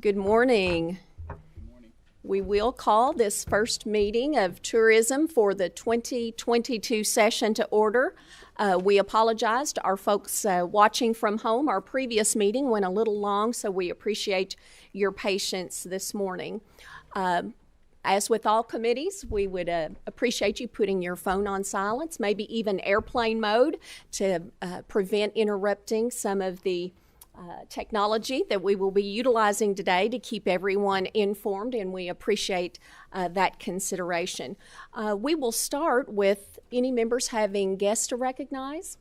Good morning. We will call this first meeting of tourism for the 2022 session to order. We apologize to our folks watching from home. Our previous meeting went a little long, so we appreciate your patience this morning. As with all committees, we would appreciate you putting your phone on silence, maybe even airplane mode, to prevent interrupting some of the technology that we will be utilizing today to keep everyone informed, and we appreciate that consideration. We will start with any members having guests to recognize.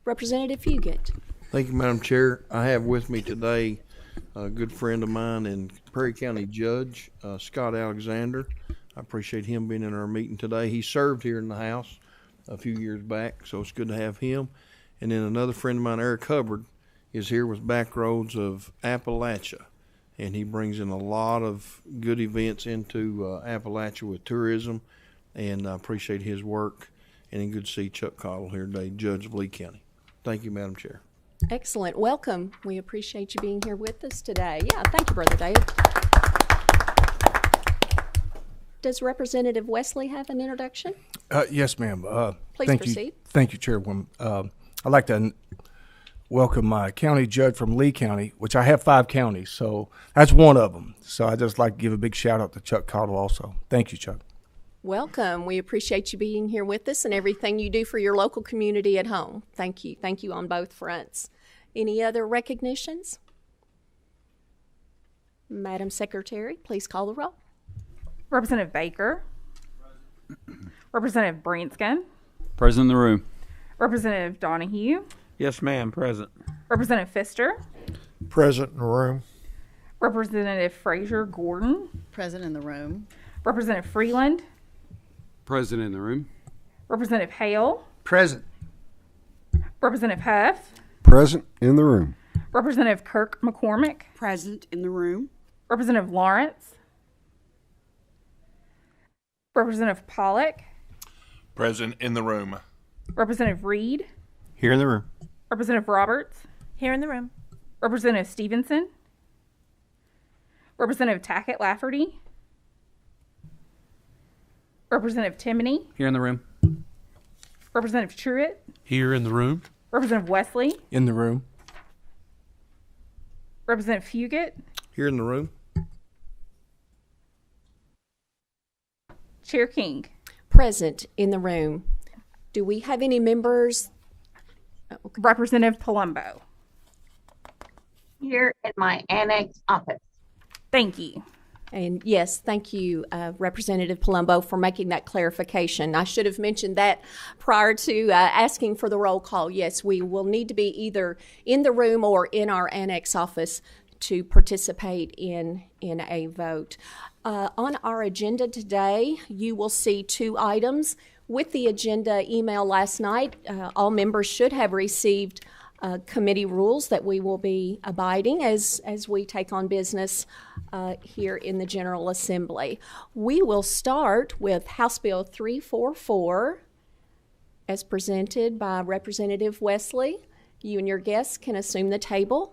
Representative Fugit. Thank you, Madam Chair. I have with me today a good friend of mine and Perry County Judge, Scott Alexander. I appreciate him being in our meeting today. He served here in the House a few years back, so it's good to have him. And then another friend of mine, Eric Hubbard, is here with Backroads of Appalachia, and he brings in a lot of good events into Appalachia with tourism, and I appreciate his work. And good to see Chuck Cottle here today, Judge of Lee County. Thank you, Madam Chair. Excellent. Welcome. We appreciate you being here with us today. Yeah, thank you, Brother David. Does Representative Wesley have an introduction? Yes, ma'am. Please proceed. Thank you, Chairwoman. I'd like to welcome my county judge from Lee County, which I have 5 counties, so that's one of them. So I'd just like to give a big shout out to Chuck Cottle also. Thank you, Chuck. Welcome. We appreciate you being here with us and everything you do for your local community at home. Thank you. Thank you on both fronts. Any other recognitions? Madam Secretary, please call the roll. Representative Baker. Present. Representative Branscombe. Present in the room. Representative Donahue. Yes, ma'am. Present. Representative Pfister. Present in the room. Representative Frazier Gordon. Present in the room. Representative Freeland. Present in the room. Representative Hale. Present. Representative Huff. Present in the room. Representative Kirk McCormick. Present in the room. Representative Lawrence. Representative Pollock. Present in the room. Representative Reed. Here in the room. Representative Roberts. Here in the room. Representative Stevenson. Representative Tackett Lafferty. Representative Timoney. Here in the room. Representative Truitt. Here in the room. Representative Wesley. In the room. Representative Fugit. Here in the room. Chair King. Present in the room. Do we have any members? Okay. Representative Palumbo. Here in my annex office. Thank you. And yes, thank you, Representative Palumbo, for making that clarification. I should have mentioned that prior to asking for the roll call. Yes, we will need to be either in the room or in our annex office to participate in a vote. On our agenda today, you will see 2 items. With the agenda email last night, all members should have received committee rules that we will be abiding as we take on business here in the General Assembly. We will start with House Bill 344 as presented by Representative Wesley. You and your guests can assume the table.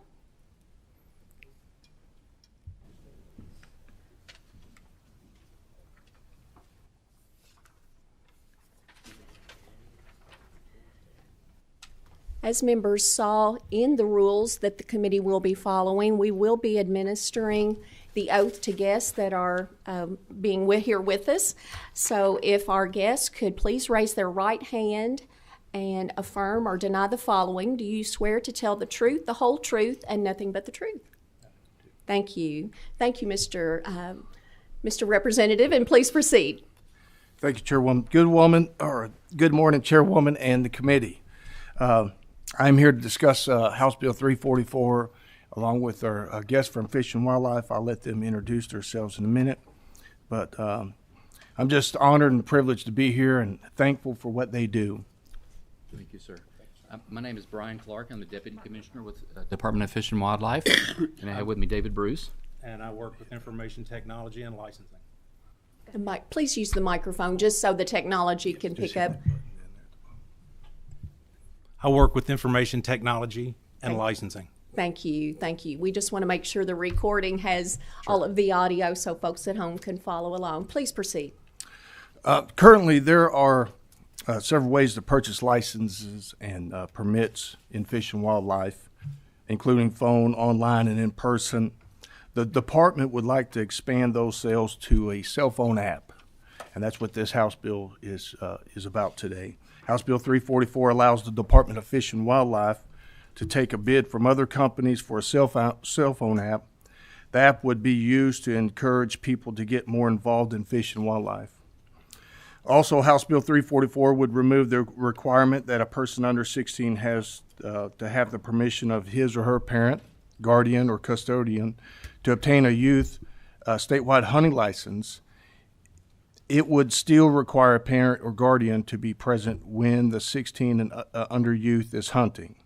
As members saw in the rules that the committee will be following, we will be administering the oath to guests that are being here with us. So if our guests could please raise their right hand and affirm or deny the following. Do you swear to tell the truth, the whole truth, and nothing but the truth? Thank you. Thank you, Mr. Representative, and please proceed. Thank you, Chairwoman. Good morning, Chairwoman and the committee. I'm here to discuss House Bill 344 along with our guests from Fish and Wildlife. I'll let them introduce themselves in a minute. But I'm just honored and privileged to be here and thankful for what they do. Thank you, sir. My name is Brian Clark. I'm the Deputy Commissioner with Department of Fish and Wildlife. And I have with me David Bruce. And I work with information technology and licensing. Mike, please use the microphone just so the technology can pick up. I work with information technology and licensing. Thank you, thank you. We just want to make sure the recording has all of the audio so folks at home can follow along. Please proceed. Currently, there are several ways to purchase licenses and permits in Fish and Wildlife, including phone, online, and in person. The department would like to expand those sales to a cell phone app, and that's what this House bill is about today. House Bill 344 allows the Department of Fish and Wildlife to take a bid from other companies for a cell phone app. The app would be used to encourage people to get more involved in fish and wildlife. Also, House Bill 344 would remove the requirement that a person under 16 has to have the permission of his or her parent, guardian, or custodian to obtain a youth statewide hunting license. It would still require a parent or guardian to be present when the 16 and under youth is hunting.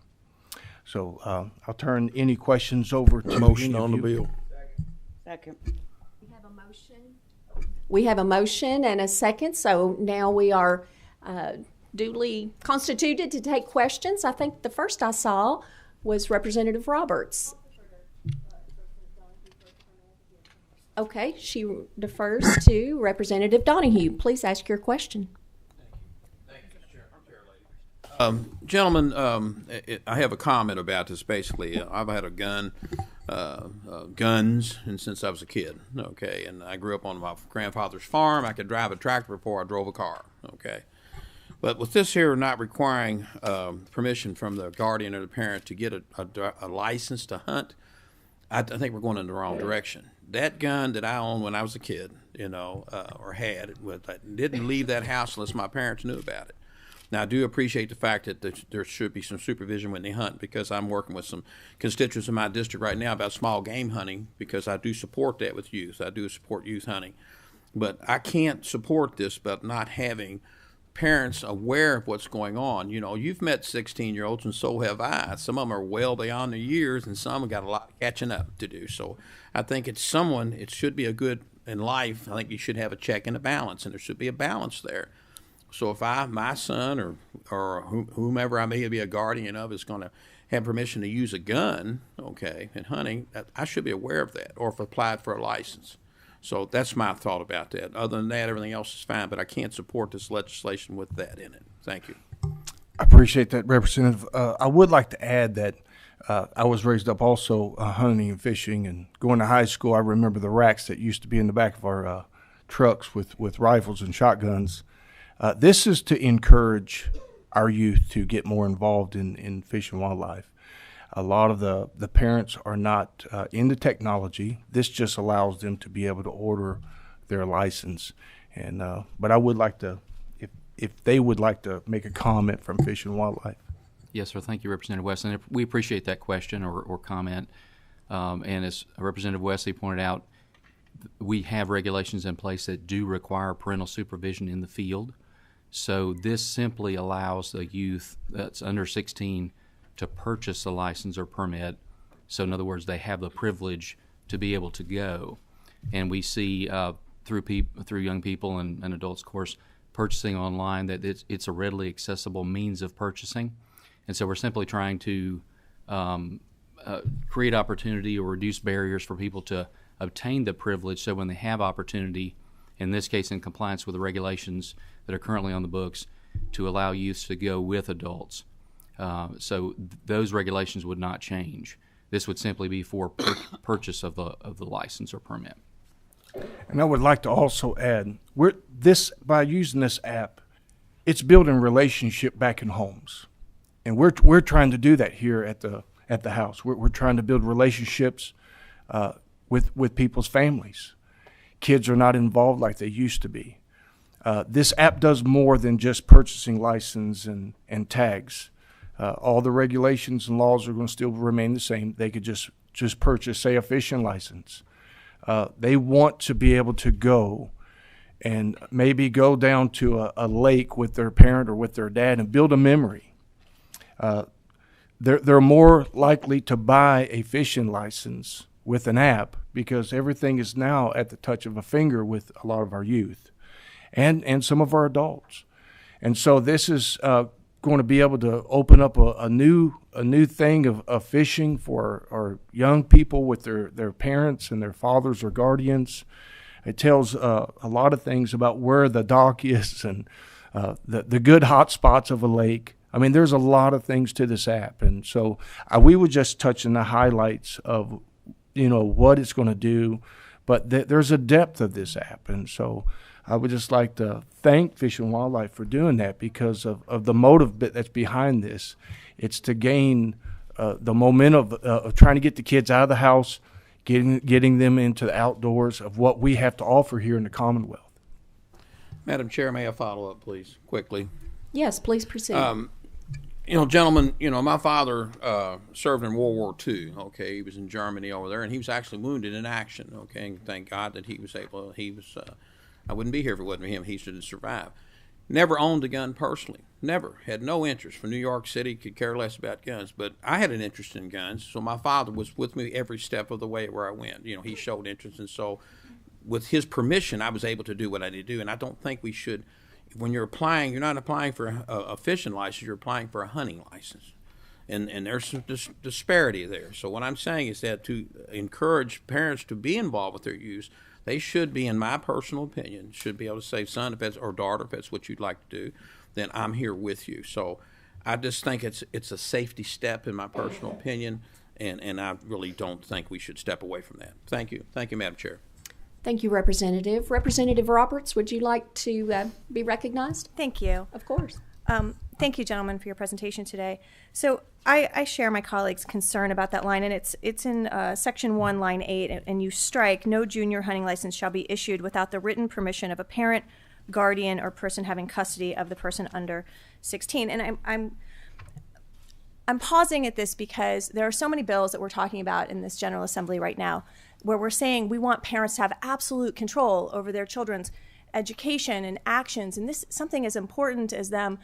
So I'll turn any questions over to Motion any of on the you. bill. Second. We have a motion and a second, so now we are duly constituted to take questions. I think the first I saw was Representative Roberts. Okay, she defers to Representative Donahue. Please ask your question. Gentlemen, I have a comment about this. Basically, I've had a guns, and since I was a kid. Okay, and I grew up on my grandfather's farm. I could drive a tractor before I drove a car. Okay, but with this here not requiring permission from the guardian or the parent to get a license to hunt, I think we're going in the wrong direction. That gun that I owned when I was a kid, or had, didn't leave that house unless my parents knew about it. Now, I do appreciate the fact that there should be some supervision when they hunt, because I'm working with some constituents in my district right now about small game hunting, because I do support that with youth. I do support youth hunting. But I can't support this but not having parents aware of what's going on. You've met 16-year-olds, and so have I. Some of them are well beyond their years, and some have got a lot of catching up to do. So I think it should be a good, in life, I think you should have a check and a balance, and there should be a balance there. So if my son or whomever I may be a guardian of is going to have permission to use a gun, okay, in hunting, I should be aware of that, or if applied for a license. So that's my thought about that. Other than that, everything else is fine, but I can't support this legislation with that in it. Thank you. I appreciate that, Representative. I would like to add that I was raised up also hunting and fishing, and going to high school, I remember the racks that used to be in the back of our trucks with rifles and shotguns. This is to encourage our youth to get more involved in fish and wildlife. A lot of the parents are not into technology. This just allows them to be able to order their license. And but I would like to, if they would like to make a comment from Fish and Wildlife. Yes, sir. Thank you, Representative Wesley. We appreciate that question or comment. And as Representative Wesley pointed out, we have regulations in place that do require parental supervision in the field. So this simply allows a youth that's under 16 to purchase a license or permit. So in other words, they have the privilege to be able to go. And we see through young people and adults, of course, purchasing online, that it's a readily accessible means of purchasing. And so we're simply trying to create opportunity or reduce barriers for people to obtain the privilege, so when they have opportunity, in this case in compliance with the regulations that are currently on the books, to allow youths to go with adults. So those regulations would not change. This would simply be for purchase of the license or permit. And I would like to also add, by using this app, it's building relationship back in homes, and we're trying to do that here at the house. We're trying to build relationships with people's families. Kids are not involved like they used to be. This app does more than just purchasing license and tags. All the regulations and laws are going to still remain the same. They could just purchase, say, a fishing license. They want to be able to go and maybe go down to a lake with their parent or with their dad and build a memory. They're more likely to buy a fishing license with an app, because everything is now at the touch of a finger with a lot of our youth and some of our adults. And so this is going to be able to open up a new thing of fishing for our young people with their parents and their fathers or guardians. It tells a lot of things about where the dock is and the good hot spots of a lake. I mean, there's a lot of things to this app, and so we were just touching the highlights of, what it's going to do, but there's a depth of this app, and so I would just like to thank Fish and Wildlife for doing that because of the motive that's behind this. It's to gain the momentum of trying to get the kids out of the house, getting them into the outdoors of what we have to offer here in the Commonwealth. Madam Chair, may I follow up, please, quickly? Yes, please proceed. Gentlemen, my father served in World War II, okay? He was in Germany over there, and he was actually wounded in action, okay? And thank God that he was able, I wouldn't be here if it wasn't for him. He should have survived. Never owned a gun personally. Never. Had no interest. From New York City, could care less about guns. But I had an interest in guns, so my father was with me every step of the way where I went. He showed interest, and so with his permission, I was able to do what I did do. And I don't think we should, when you're applying, you're not applying for a fishing license, you're applying for a hunting license. And there's some disparity there. So what I'm saying is that to encourage parents to be involved with their youth, they should be, in my personal opinion, should be able to say, son, if that's, or daughter, if that's what you'd like to do, then I'm here with you. So I just think it's a safety step, in my personal opinion, and I really don't think we should step away from that. Thank you. Thank you, Madam Chair. Thank you, Representative. Representative Roberts, would you like to be recognized? Thank you. Of course. Thank you, gentlemen, for your presentation today. So I share my colleagues' concern about that line, and it's in Section 1, Line 8, and you strike, no junior hunting license shall be issued without the written permission of a parent, guardian, or person having custody of the person under 16. And I'm pausing at this because there are so many bills that we're talking about in this General Assembly right now where we're saying we want parents to have absolute control over their children's education and actions, and this something as important as them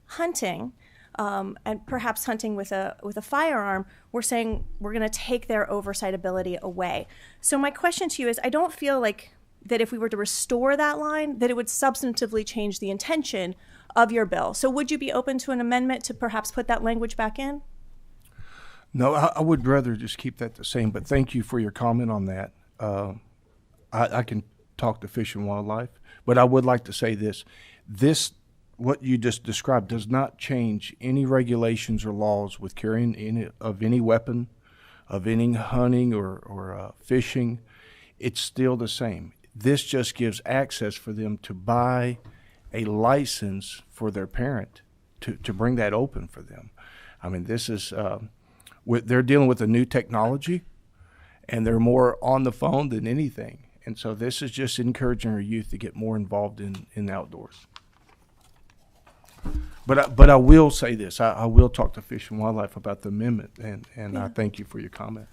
hunting, and perhaps hunting with a firearm, we're saying we're going to take their oversight ability away. So my question to you is, I don't feel like that if we were to restore that line, that it would substantively change the intention of your bill. So would you be open to an amendment to perhaps put that language back in? No, I would rather just keep that the same, but thank you for your comment on that. I can talk to Fish and Wildlife, but I would like to say this. What you just described does not change any regulations or laws with carrying any weapon, of any hunting or fishing. It's still the same. This just gives access for them to buy a license for their parent to bring that open for them. I mean, this is they're dealing with a new technology, and they're more on the phone than anything. And so this is just encouraging our youth to get more involved in outdoors. But I will say this. I will talk to Fish and Wildlife about the amendment, and I thank you for your comment.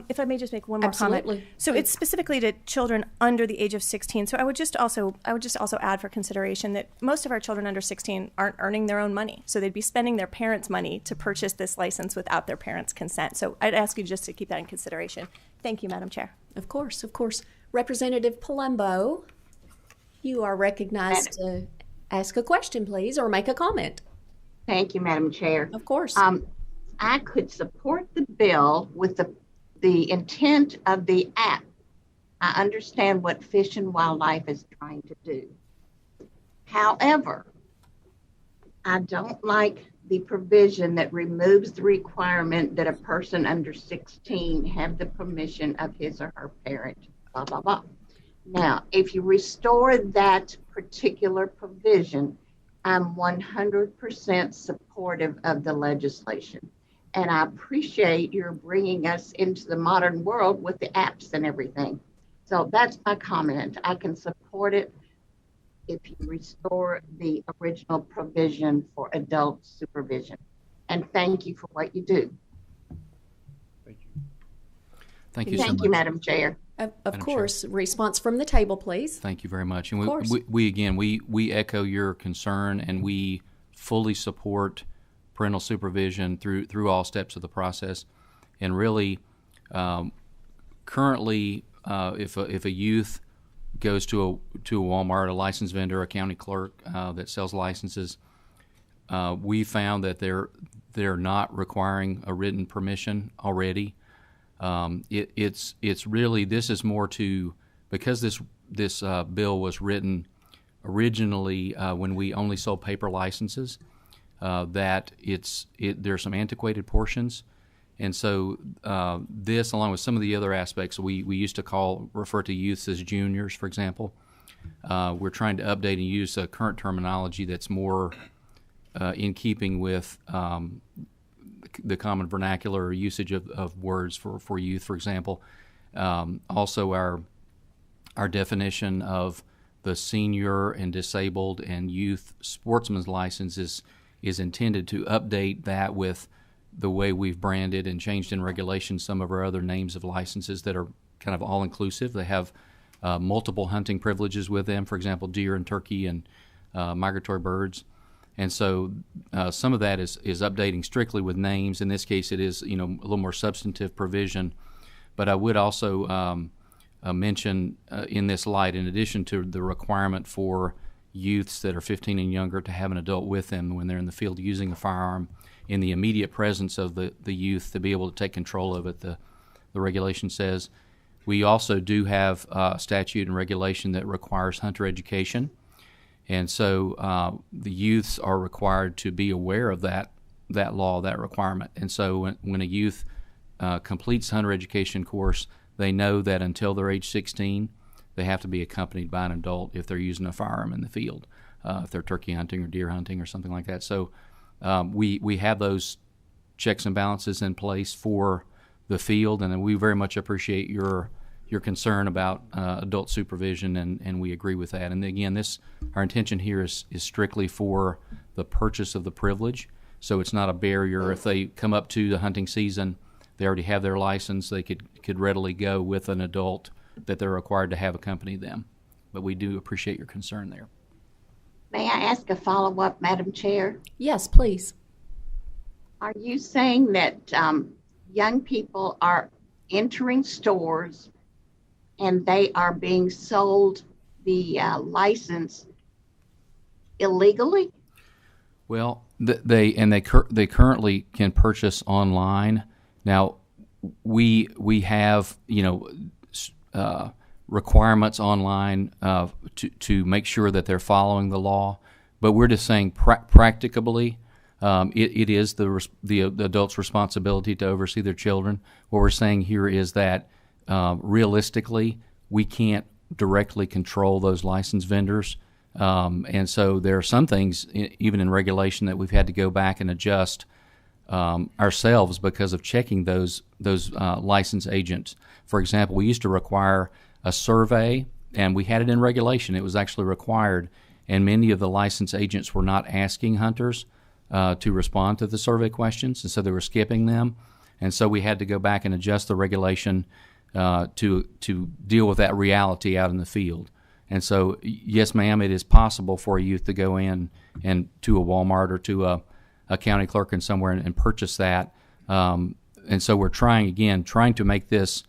If I may just make one more Absolutely. comment. So it's specifically to children under the age of 16. So I would just also add for consideration that most of our children under 16 aren't earning their own money. So they'd be spending their parents' money to purchase this license without their parents' consent. So I'd ask you just to keep that in consideration. Thank you, Madam Chair. Of course, of course. Representative Palumbo, you are recognized to ask a question, please, or make a comment. Thank you, Madam Chair. Of course. I could support the bill with the intent of the app. I understand what Fish and Wildlife is trying to do. However, I don't like the provision that removes the requirement that a person under 16 have the permission of his or her parent, blah, blah, blah. Now, if you restore that particular provision, I'm 100% supportive of the legislation. And I appreciate your bringing us into the modern world with the apps and everything. So that's my comment. I can support it if you restore the original provision for adult supervision. And thank you for what you do. Thank you. Thank you so much. Thank you, Madam Chair. Of course. Response from the table, please. Thank you very much. And we echo your concern, and we fully support parental supervision through all steps of the process. And really, currently, if a youth goes to a Walmart, a licensed vendor, a county clerk that sells licenses, we found that they're not requiring a written permission already. It's really, this is more to, because this bill was written originally when we only sold paper licenses, that there's some antiquated portions. And so this, along with some of the other aspects, we used to refer to youths as juniors, for example. We're trying to update and use a current terminology that's more in keeping with the common vernacular usage of words for youth, for example. Also, our definition of the senior and disabled and youth sportsman's license is intended to update that with the way we've branded and changed in regulation some of our other names of licenses that are kind of all-inclusive. They have multiple hunting privileges with them, for example, deer and turkey and migratory birds. And so some of that is updating strictly with names. In this case, it is a little more substantive provision. But I would also mention in this light, in addition to the requirement for youths that are 15 and younger to have an adult with them when they're in the field using a firearm, in the immediate presence of the youth to be able to take control of it, the regulation says. We also do have statute and regulation that requires hunter education. And so the youths are required to be aware of that law, that requirement. And so when a youth completes hunter education course, they know that until they're age 16, they have to be accompanied by an adult if they're using a firearm in the field, if they're turkey hunting or deer hunting or something like that. So we have those checks and balances in place for the field, and we very much appreciate your concern about adult supervision, and we agree with that. And again, our intention here is strictly for the purchase of the privilege, so it's not a barrier. If they come up to the hunting season, they already have their license, they could readily go with an adult that they're required to have accompany them. But we do appreciate your concern there. May I ask a follow-up, Madam Chair? Yes, please. Are you saying that young people are entering stores and they are being sold the license illegally? Well, they currently can purchase online. Now, we have requirements online to make sure that they're following the law, but we're just saying practicably. It is the adult's responsibility to oversee their children. What we're saying here is that realistically, we can't directly control those licensed vendors, and so there are some things, even in regulation, that we've had to go back and adjust ourselves because of checking those license agents. For example, we used to require a survey, and we had it in regulation. It was actually required, and many of the license agents were not asking hunters to respond to the survey questions, and so they were skipping them. And so we had to go back and adjust the regulation to deal with that reality out in the field. And so, yes, ma'am, it is possible for a youth to go in and to a Walmart or to a county clerk and somewhere and purchase that. And so we're trying to make this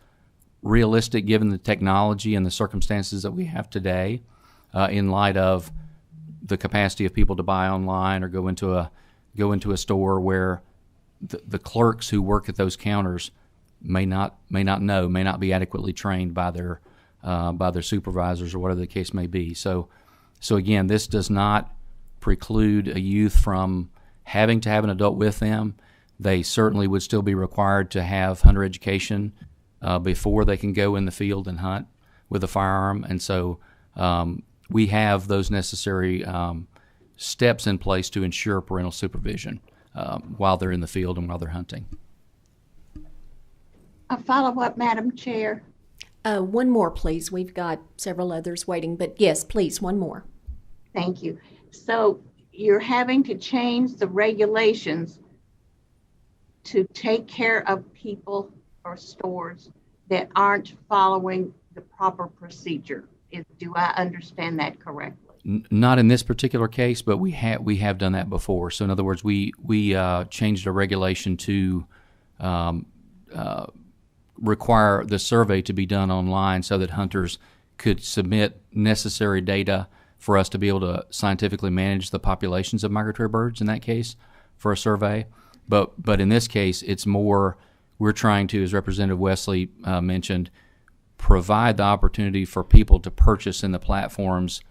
realistic given the technology and the circumstances that we have today, in light of the capacity of people to buy online or go into a store where the clerks who work at those counters may not be adequately trained by their supervisors or whatever the case may be. So again, this does not preclude a youth from having to have an adult with them. They certainly would still be required to have hunter education before they can go in the field and hunt with a firearm. And so we have those necessary steps in place to ensure parental supervision while they're in the field and while they're hunting. A follow-up, Madam Chair. One more, please. We've got several others waiting, but yes, please, one more. Thank you. So you're having to change the regulations to take care of people or stores that aren't following the proper procedure. Do I understand that correctly? Not in this particular case, but we have done that before. So in other words, we changed a regulation to require the survey to be done online so that hunters could submit necessary data for us to be able to scientifically manage the populations of migratory birds in that case for a survey. But in this case, it's more we're trying to, as Representative Wesley mentioned, provide the opportunity for people to purchase in the platforms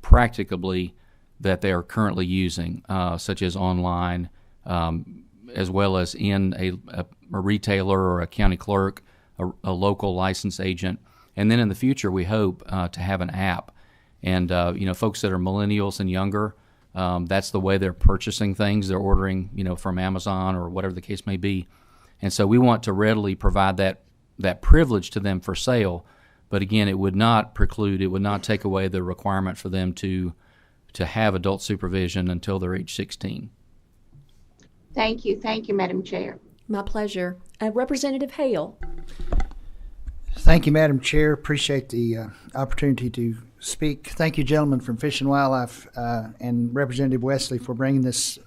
practicably that they are currently using, such as online, as well as in a retailer or a county clerk, a local license agent. And then in the future, we hope to have an app. And, folks that are millennials and younger, that's the way they're purchasing things. They're ordering, from Amazon or whatever the case may be. And so we want to readily provide that privilege to them for sale. But again, it would not take away the requirement for them to have adult supervision until they're age 16. Thank you, Madam Chair. My pleasure. Representative Hale. Thank you, Madam Chair. Appreciate the opportunity to speak. Thank you, gentlemen from Fish and Wildlife and Representative Wesley for bringing this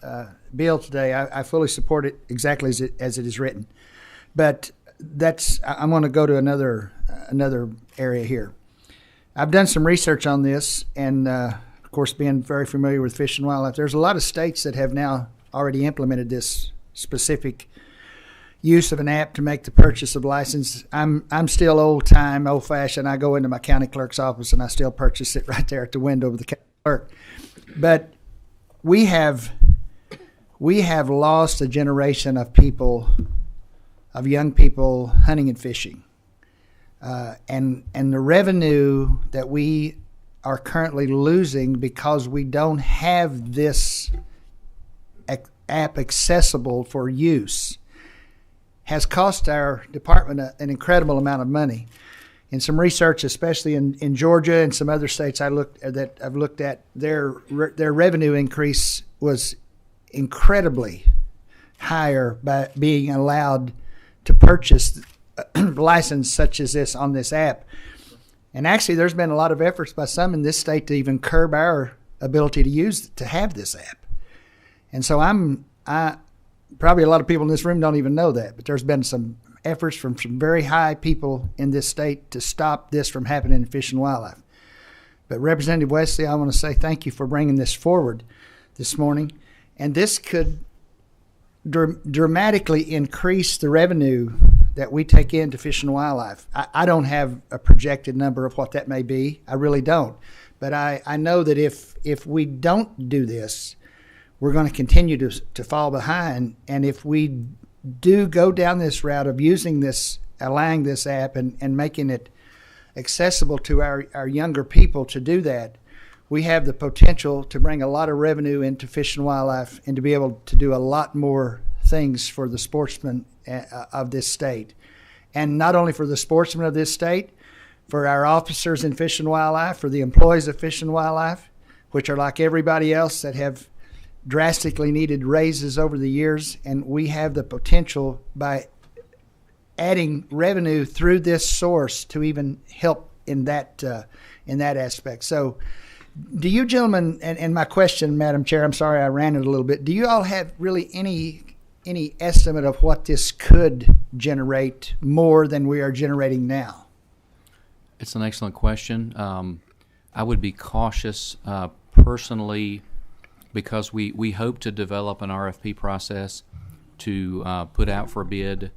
bill today. I fully support it exactly as it is written. But I'm going to go to another area here. I've done some research on this, and of course, being very familiar with Fish and Wildlife, there's a lot of states that have now already implemented this specific use of an app to make the purchase of license. I'm still old-fashioned. I go into my county clerk's office and I still purchase it right there at the window of the county clerk. But we have lost a generation of young people hunting and fishing, and the revenue that we are currently losing because we don't have this app accessible for use has cost our department an incredible amount of money. In some research, especially in Georgia and some other states I've looked at, their revenue increase was incredibly higher by being allowed to purchase a license such as this on this app. And actually, there's been a lot of efforts by some in this state to even curb our ability to have this app. And so probably a lot of people in this room don't even know that, but there's been some efforts from some very high people in this state to stop this from happening in Fish and Wildlife. But Representative Wesley, I want to say thank you for bringing this forward this morning. And this could dramatically increase the revenue that we take into Fish and Wildlife. I don't have a projected number of what that may be. I really don't. But I know that if we don't do this, we're going to continue to fall behind. And if we do go down this route of using this, allowing this app and making it accessible to our younger people to do that, we have the potential to bring a lot of revenue into Fish and Wildlife and to be able to do a lot more things for the sportsmen of this state. And not only for the sportsmen of this state, for our officers in Fish and Wildlife, for the employees of Fish and Wildlife, which are like everybody else that have drastically needed raises over the years. And we have the potential by adding revenue through this source to even help in that aspect. So do you gentlemen, and my question, Madam Chair, I'm sorry I ran it a little bit, do you all have really any estimate of what this could generate more than we are generating now? It's an excellent question. I would be cautious personally because we hope to develop an RFP process to put out for bid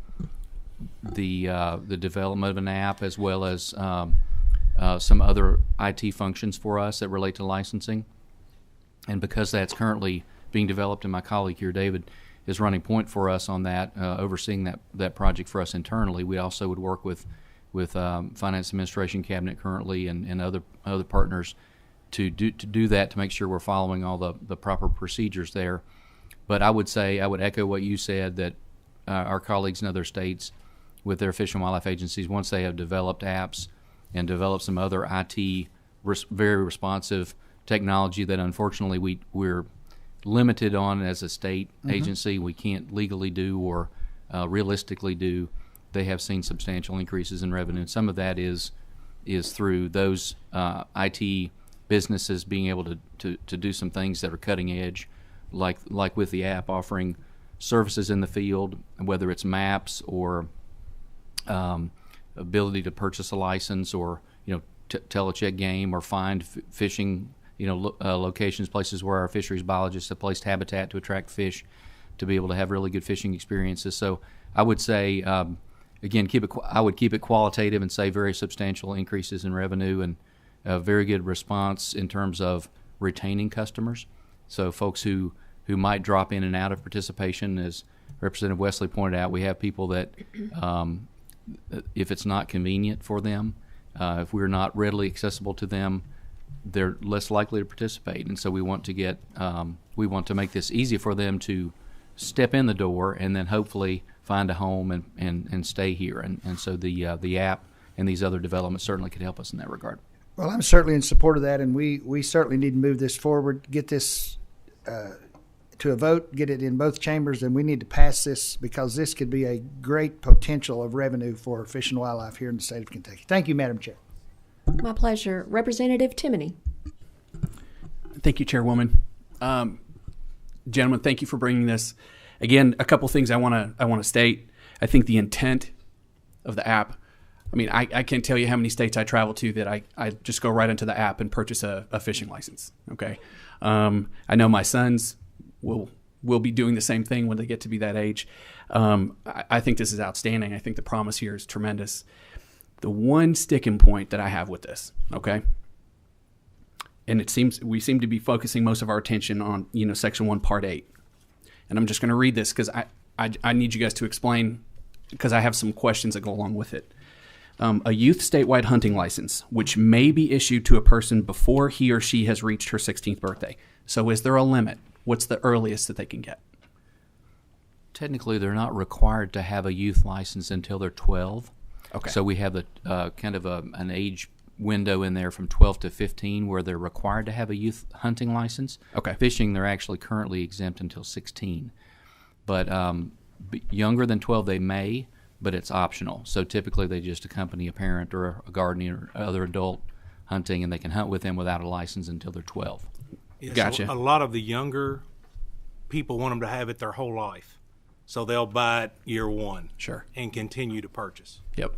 the development of an app as well as some other IT functions for us that relate to licensing. And because that's currently being developed, and my colleague here, David, is running point for us on that, overseeing that project for us internally, we also would work with Finance Administration Cabinet currently and other partners to do that, to make sure we're following all the proper procedures there. But I would echo what you said, that our colleagues in other states with their Fish and Wildlife agencies, once they have developed apps and developed some other IT very responsive technology that unfortunately we're limited on as a state agency, we can't legally do or realistically do, they have seen substantial increases in revenue. And some of that is through those IT businesses being able to do some things that are cutting edge, like with the app, offering services in the field, whether it's maps or ability to purchase a license or telecheck game or find fishing locations, places where our fisheries biologists have placed habitat to attract fish, to be able to have really good fishing experiences. So I would say, again, I would keep it qualitative and say very substantial increases in revenue and a very good response in terms of retaining customers. So folks who might drop in and out of participation, as Representative Wesley pointed out, we have people that if it's not convenient for them, if we're not readily accessible to them, they're less likely to participate. And so we want to make this easy for them to step in the door and then hopefully find a home and stay here. And so the app and these other developments certainly could help us in that regard. Well, I'm certainly in support of that, and we certainly need to move this forward, get this to a vote, get it in both chambers, and we need to pass this because this could be a great potential of revenue for fish and wildlife here in the state of Kentucky. Thank you, Madam Chair. My pleasure. Representative Timoney. Thank you, Chairwoman. Gentlemen, thank you for bringing this. Again, a couple things I want to state. I think the intent of the app, I mean, I can't tell you how many states I travel to that I just go right into the app and purchase a fishing license, okay? I know my sons will be doing the same thing when they get to be that age. I think this is outstanding. I think the promise here is tremendous. The one sticking point that I have with this, okay, and we seem to be focusing most of our attention on, Section 1, Part 8. And I'm just going to read this because I need you guys to explain, because I have some questions that go along with it. A youth statewide hunting license, which may be issued to a person before he or she has reached her 16th birthday. So is there a limit? What's the earliest that they can get? Technically, they're not required to have a youth license until they're 12. Okay. So we have an age window in there from 12 to 15 where they're required to have a youth hunting license. Okay. Fishing, they're actually currently exempt until 16. But younger than 12, they may, but it's optional. So typically they just accompany a parent or a guardian or other adult hunting, and they can hunt with them without a license until they're 12. Yeah, Gotcha. So a lot of the younger people want them to have it their whole life. So they'll buy it year one. Sure. And continue to purchase. Yep.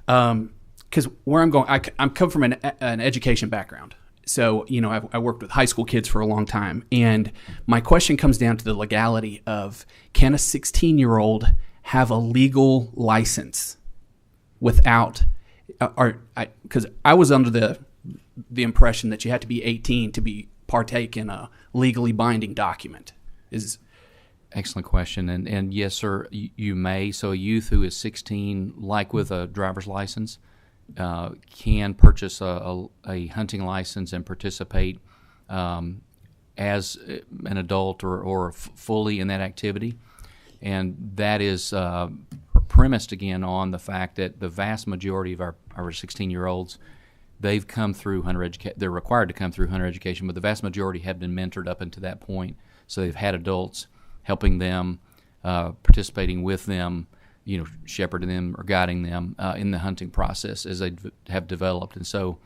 Because where I'm going, I'm come from an education background. So, I worked with high school kids for a long time. And my question comes down to the legality of, can a 16-year-old have a legal license without, because I was under the impression that you had to be 18 to partake in a legally binding document. Excellent question. And yes, sir, you may. So a youth who is 16, like with a driver's license, can purchase a hunting license and participate as an adult or fully in that activity. And that is premised, again, on the fact that the vast majority of our 16-year-olds, they've come through hunter education. They're required to come through hunter education, but the vast majority have been mentored up until that point. So they've had adults helping them, participating with them, shepherding them or guiding them in the hunting process as they have developed. And so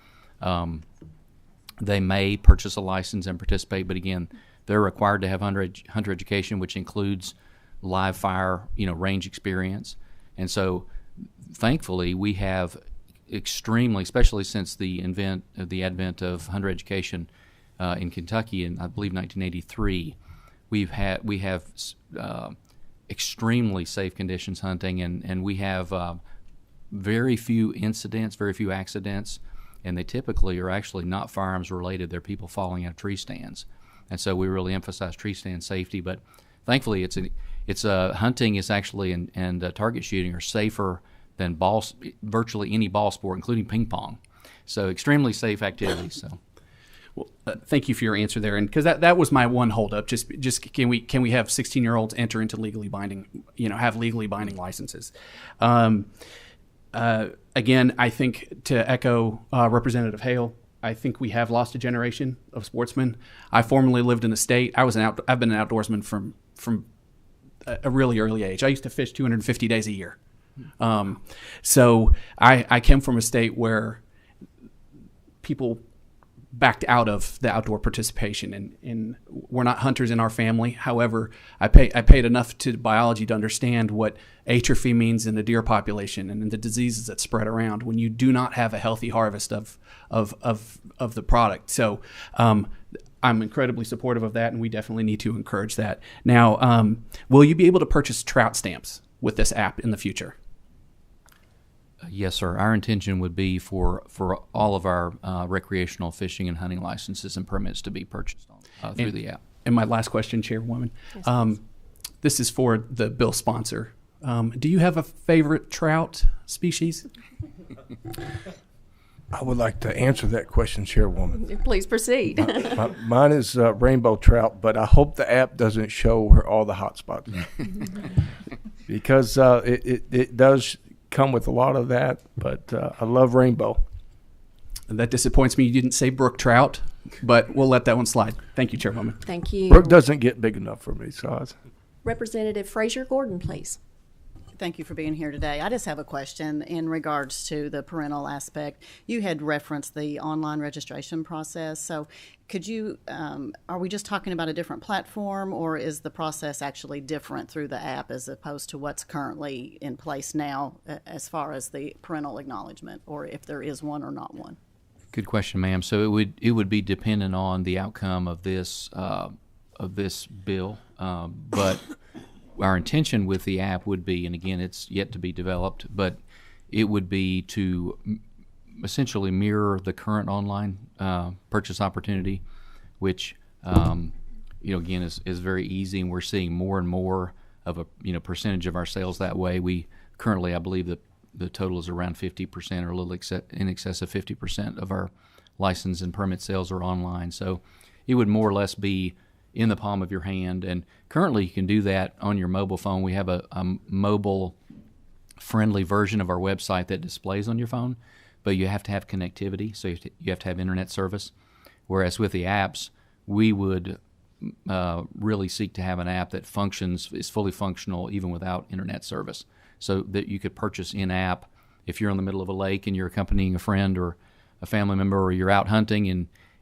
they may purchase a license and participate, but again, they're required to have hunter education, which includes live fire, range experience. And so thankfully we have extremely, especially since the advent of hunter education in Kentucky in, I believe, 1983, we have extremely safe conditions hunting, and we have very few incidents, very few accidents, and they typically are actually not firearms related. They're people falling out of tree stands, and so we really emphasize tree stand safety. But thankfully, hunting is actually and target shooting are safer than virtually any ball sport, including ping pong. So extremely safe activities. So. Well, thank you for your answer there, and because that was my one holdup. Just can we have 16-year-olds enter into legally binding, have legally binding licenses? Again, I think to echo Representative Hale, I think we have lost a generation of sportsmen. I formerly lived in the state. I've been an outdoorsman from a really early age. I used to fish 250 days a year. So I came from a state where people backed out of the outdoor participation, and we're not hunters in our family. However, I paid enough to biology to understand what atrophy means in the deer population and in the diseases that spread around when you do not have a healthy harvest of the product. So I'm incredibly supportive of that, and we definitely need to encourage that. Now, will you be able to purchase trout stamps with this app in the future? Yes, sir. Our intention would be for all of our recreational fishing and hunting licenses and permits to be purchased through the app. And my last question, Chairwoman, this is for the bill sponsor. Do you have a favorite trout species? I would like to answer that question, Chairwoman. Please proceed. Mine is rainbow trout, but I hope the app doesn't show where all the hot spots are. Because it does come with a lot of that, but I love rainbow. And that disappoints me. You didn't say brook trout, but we'll let that one slide. Thank you, Chairwoman. Thank you. Brook doesn't get big enough for me, so Representative Fraser Gordon, please. Thank you for being here today. I just have a question in regards to the parental aspect. You had referenced the online registration process. So could you, are we just talking about a different platform, or is the process actually different through the app as opposed to what's currently in place now as far as the parental acknowledgement, or if there is one or not one? Good question, ma'am. So it would be dependent on the outcome of this bill, but our intention with the app would be, and again, it's yet to be developed, but it would be to essentially mirror the current online purchase opportunity, which again is very easy, and we're seeing more and more of a percentage of our sales that way. We currently, I believe, the total is around 50% or a little in excess of 50% of our license and permit sales are online. So it would more or less be in the palm of your hand, and currently you can do that on your mobile phone. We have a mobile-friendly version of our website that displays on your phone, but you have to have connectivity, so you have to have internet service. Whereas with the apps, we would really seek to have an app that is fully functional even without internet service, so that you could purchase in-app if you're in the middle of a lake and you're accompanying a friend or a family member, or you're out hunting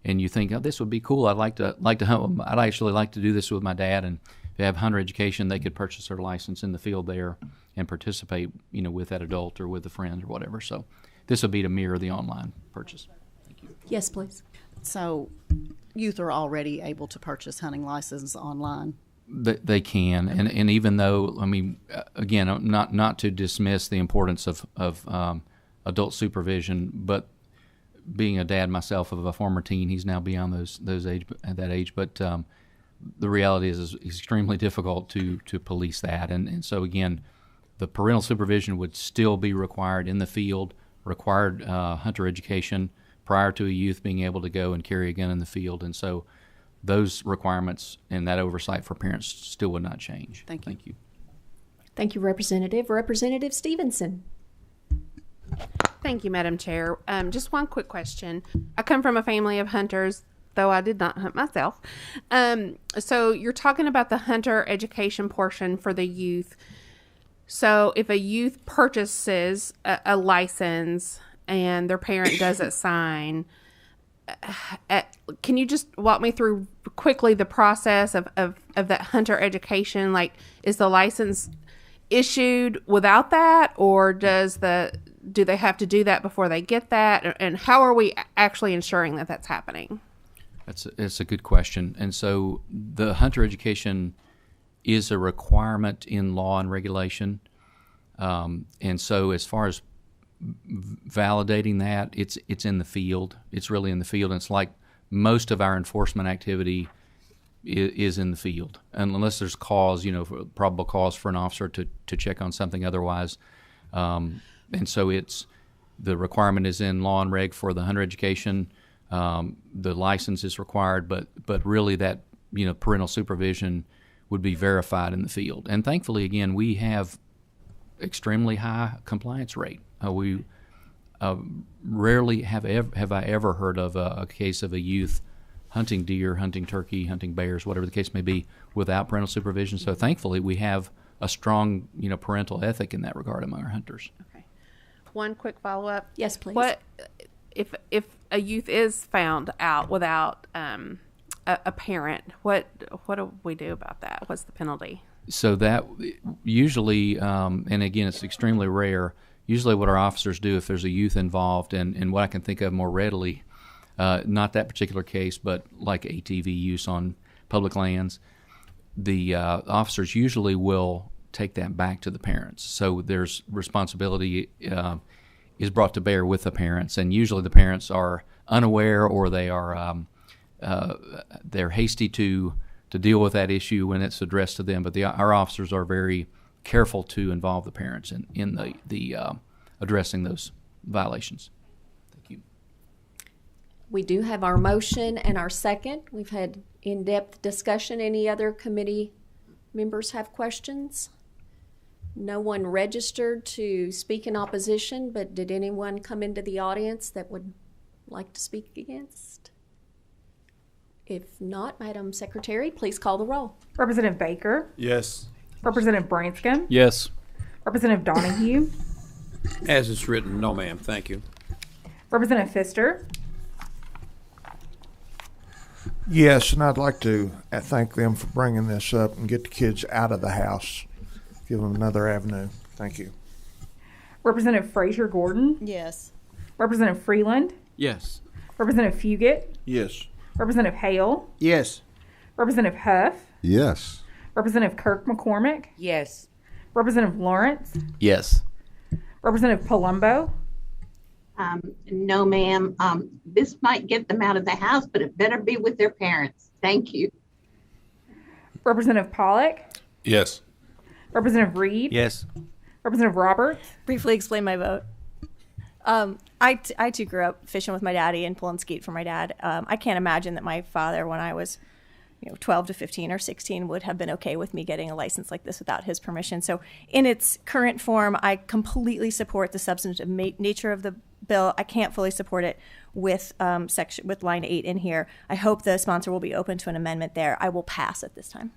and you think, oh, this would be cool. I'd like to hunt. I'd actually like to do this with my dad. And if they have hunter education, they could purchase their license in the field there and participate, with that adult or with a friend or whatever. So this would be to mirror the online purchase. Thank you. Yes, please. So youth are already able to purchase hunting licenses online? They can, and even though, again, not to dismiss the importance of adult supervision, but being a dad myself of a former teen, he's now beyond that age. But the reality is it's extremely difficult to police that, and so again, the parental supervision would still be required in the field, required hunter education prior to a youth being able to go and carry a gun in the field, and so those requirements and that oversight for parents still would not change. Thank you. Thank you, Representative. Representative Stevenson. Thank you, Madam Chair. Just one quick question. I come from a family of hunters, though I did not hunt myself. So you're talking about the hunter education portion for the youth. So if a youth purchases a license and their parent doesn't sign, can you just walk me through quickly the process of that hunter education? Like, is the license issued without that, or do they have to do that before they get that? And how are we actually ensuring that that's happening? It's a good question. And so the hunter education is a requirement in law and regulation. And so as far as validating that, it's in the field. It's really in the field. And it's like most of our enforcement activity is in the field, and unless there's cause, probable cause for an officer to check on something otherwise. And so the requirement is in law and reg for the hunter education. The license is required, but really that parental supervision would be verified in the field. And thankfully, again, we have extremely high compliance rate. We rarely have I ever heard of a case of a youth hunting deer, hunting turkey, hunting bears, whatever the case may be, without parental supervision. So thankfully, we have a strong, parental ethic in that regard among our hunters. Okay. One quick follow-up. Yes, please. What if a youth is found out without a parent, what do we do about that? What's the penalty? So that usually, and again, it's extremely rare. Usually, what our officers do if there's a youth involved, and what I can think of more readily, not that particular case, but like ATV use on public lands, the officers usually will take that back to the parents. So there's responsibility is brought to bear with the parents, and usually the parents are unaware or they are they're hasty to deal with that issue when it's addressed to them. But our officers are very careful to involve the parents in the addressing those violations. Thank you. We do have our motion and our second. We've had in-depth discussion. Any other committee members have questions? No one registered to speak in opposition, but did anyone come into the audience that would like to speak against? If not, Madam Secretary, please call the roll. Representative Baker, Yes. Representative Branscombe, Yes. Representative Donahue, As it's written, no, ma'am. Thank you. Representative Pfister, Yes, and I'd like to thank them for bringing this up and get the kids out of the house. Give them another avenue. Thank you. Representative Frazier Gordon, Yes. Representative Freeland, Yes. Representative Fugit, Yes. Representative Hale, Yes. Representative Huff, Yes. Representative Kirk McCormick, Yes. Representative Lawrence, Yes. Representative Palumbo, No, ma'am. This might get them out of the house, but it better be with their parents. Thank you. Representative Pollock, Yes. Representative Reed, Yes. Representative Roberts, Briefly explain my vote. I too grew up fishing with my daddy and pulling skeet for my dad. I can't imagine that my father, when I was 12 to 15 or 16, would have been okay with me getting a license like this without his permission. So in its current form, I completely support the substantive nature of the bill. I can't fully support it with with line 8 in here. I hope the sponsor will be open to an amendment there. I will pass at this time.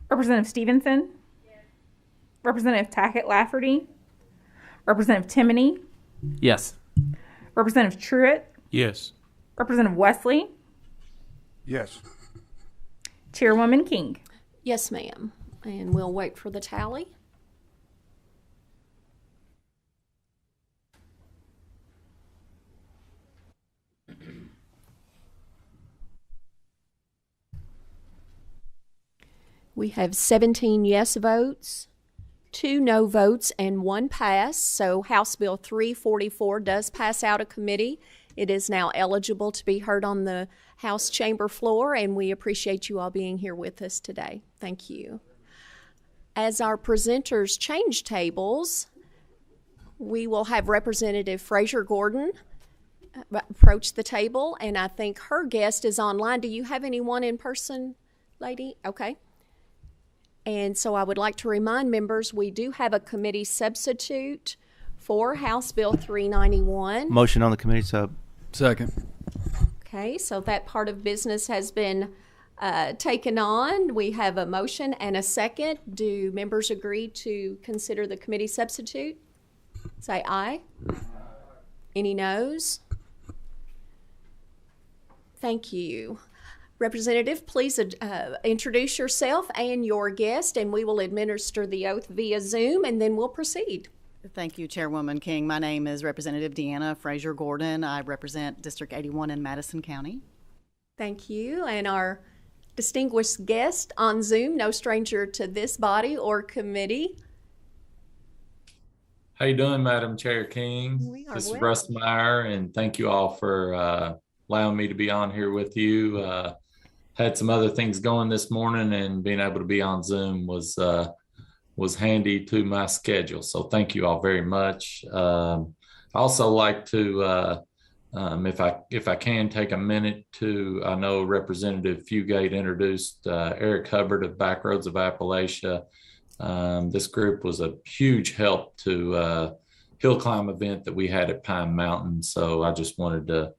Representative Stevenson, Representative Tackett Lafferty, Representative Timoney, Yes. Representative Truitt, Yes. Representative Wesley, Yes. Chairwoman King. Yes, ma'am. And we'll wait for the tally. We have 17 yes votes, 2 no votes, and 1 pass. So House Bill 344 does pass out of committee. It is now eligible to be heard on the House chamber floor, and we appreciate you all being here with us today. Thank you. As our presenters change tables, we will have Representative Frazier Gordon approach the table, and I think her guest is online. Do you have anyone in person, lady? Okay. And so I would like to remind members, we do have a committee substitute for House Bill 391. Motion on the committee sub. Second. Okay, so that part of business has been taken on. We have a motion and a second. Do members agree to consider the committee substitute? Say aye. Any noes? Thank you. Representative, please introduce yourself and your guest, and we will administer the oath via Zoom, and then we'll proceed. Thank you, Chairwoman King. My name is Representative Deanna Frazier Gordon. I represent District 81 in Madison County. Thank you. And our distinguished guest on Zoom, no stranger to this body or committee. How you doing, Madam Chair King? This is Russ Meyer, and thank you all for allowing me to be on here with you. Had some other things going this morning, and being able to be on Zoom was handy to my schedule. So thank you all very much. I also like to, if I can, take a minute to, I know Representative Fugate introduced Eric Hubbard of Backroads of Appalachia. This group was a huge help to hill climb event that we had at Pine Mountain. So I just wanted to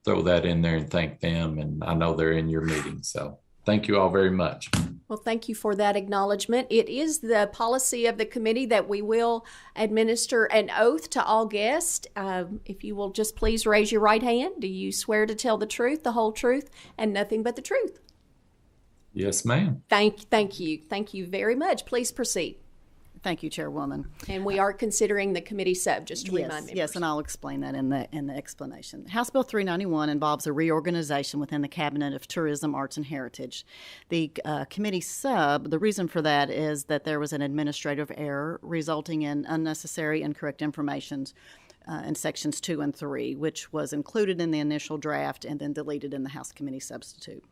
throw that in there and thank them. And I know they're in your meeting. So thank you all very much. Well, thank you for that acknowledgement. It is the policy of the committee that we will administer an oath to all guests. If you will just please raise your right hand. Do you swear to tell the truth, the whole truth, and nothing but the truth? Yes, ma'am. Thank you. Thank you very much. Please proceed. Thank you, Chairwoman. And we are considering the committee sub, just to remind members. Yes, and I'll explain that in the explanation. House Bill 391 involves a reorganization within the Cabinet of Tourism, Arts, and Heritage. The committee sub, the reason for that is that there was an administrative error resulting in unnecessary incorrect information in sections 2 and 3, which was included in the initial draft and then deleted in the House Committee substitute.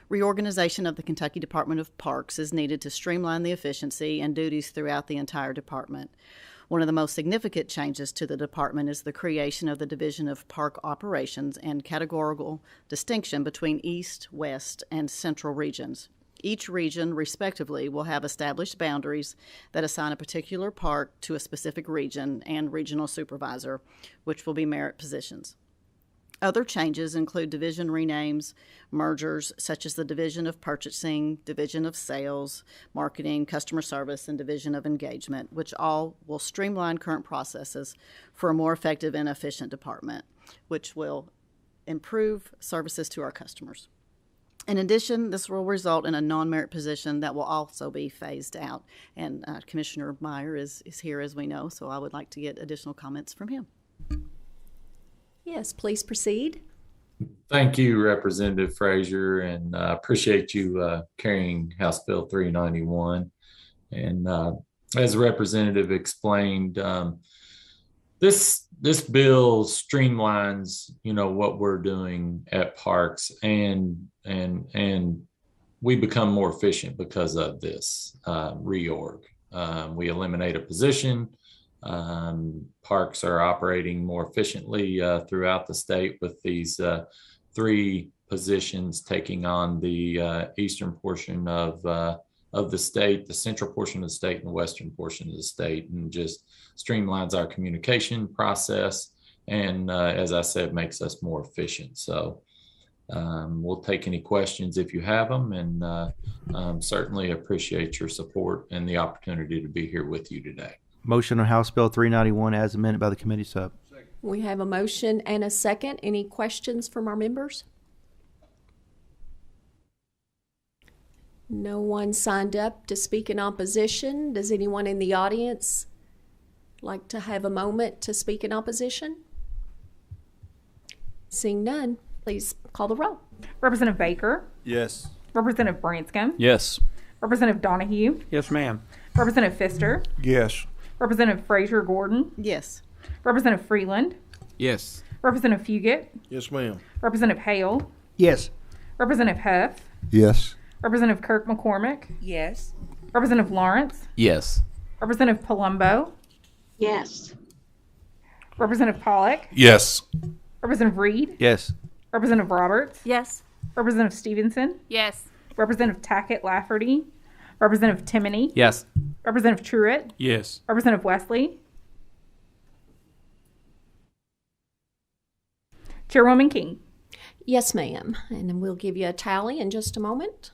Reorganization of the Kentucky Department of Parks is needed to streamline the efficiency and duties throughout the entire department. One of the most significant changes to the department is the creation of the Division of Park Operations and categorical distinction between East, West, and Central regions. Each region, respectively, will have established boundaries that assign a particular park to a specific region and regional supervisor, which will be merit positions. Other changes include division renames, mergers such as the Division of Purchasing, Division of Sales, Marketing, Customer Service, and Division of Engagement, which all will streamline current processes for a more effective and efficient department, which will improve services to our customers. In addition, this will result in a non-merit position that will also be phased out. And Commissioner Meyer is here, as we know, so I would like to get additional comments from him. Yes, please proceed. Thank you, Representative Frazier, and appreciate you carrying House Bill 391. And as the representative explained, this bill streamlines, what we're doing at parks, and we become more efficient because of this reorg. We eliminate a position. Parks are operating more efficiently throughout the state with these 3 positions taking on the eastern portion of the state, the central portion of the state, and the western portion of the state, and just streamlines our communication process and, as I said, makes us more efficient. So we'll take any questions if you have them, and certainly appreciate your support and the opportunity to be here with you today. Motion on House Bill 391 as amended by the committee sub. We have a motion and a second. Any questions from our members? No one signed up to speak in opposition. Does anyone in the audience like to have a moment to speak in opposition? Seeing none, please call the roll. Representative Baker. Yes. Representative Branscombe. Yes. Representative Donahue. Yes, ma'am. Representative Pfister. Yes. Representative Frazier Gordon. Yes. Representative Freeland. Yes. Representative Fugit. Yes, ma'am. Representative Hale. Yes. Representative Huff. Yes. Representative Kirk McCormick. Yes. Representative Lawrence. Yes. Representative Palumbo. Yes. Representative Pollock. Yes. Representative Reed. Yes. Representative Roberts. Yes. Representative Stevenson. Yes. Representative Tackett Lafferty. Representative Timoney. Yes. Representative Truitt. Yes. Representative Wesley. Chairwoman King. Yes, ma'am. And then we'll give you a tally in just a moment.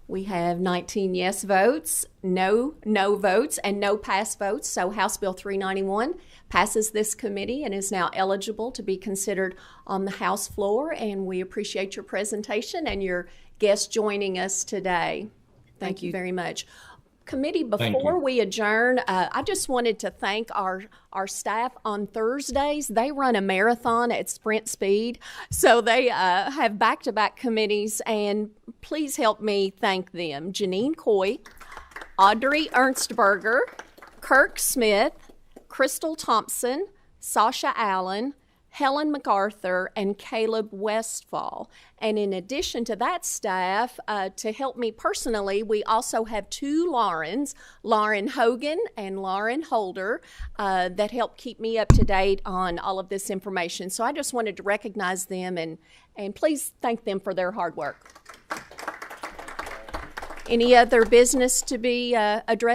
We have 19 yes votes, no votes, and no pass votes. So House Bill 391 passes this committee and is now eligible to be considered on the House floor. And we appreciate your presentation and your guests joining us today. Thank you very much. Committee, before we adjourn, I just wanted to thank our staff on Thursdays. They run a marathon at sprint speed, so they have back-to-back committees, and please help me thank them. Janine Coy, Audrey Ernstberger, Kirk Smith, Crystal Thompson, Sasha Allen, Helen MacArthur, and Caleb Westfall. And in addition to that staff, to help me personally, we also have 2 Laurens, Lauren Hogan and Lauren Holder, that help keep me up to date on all of this information. So I just wanted to recognize them and please thank them for their hard work. Any other business to be addressed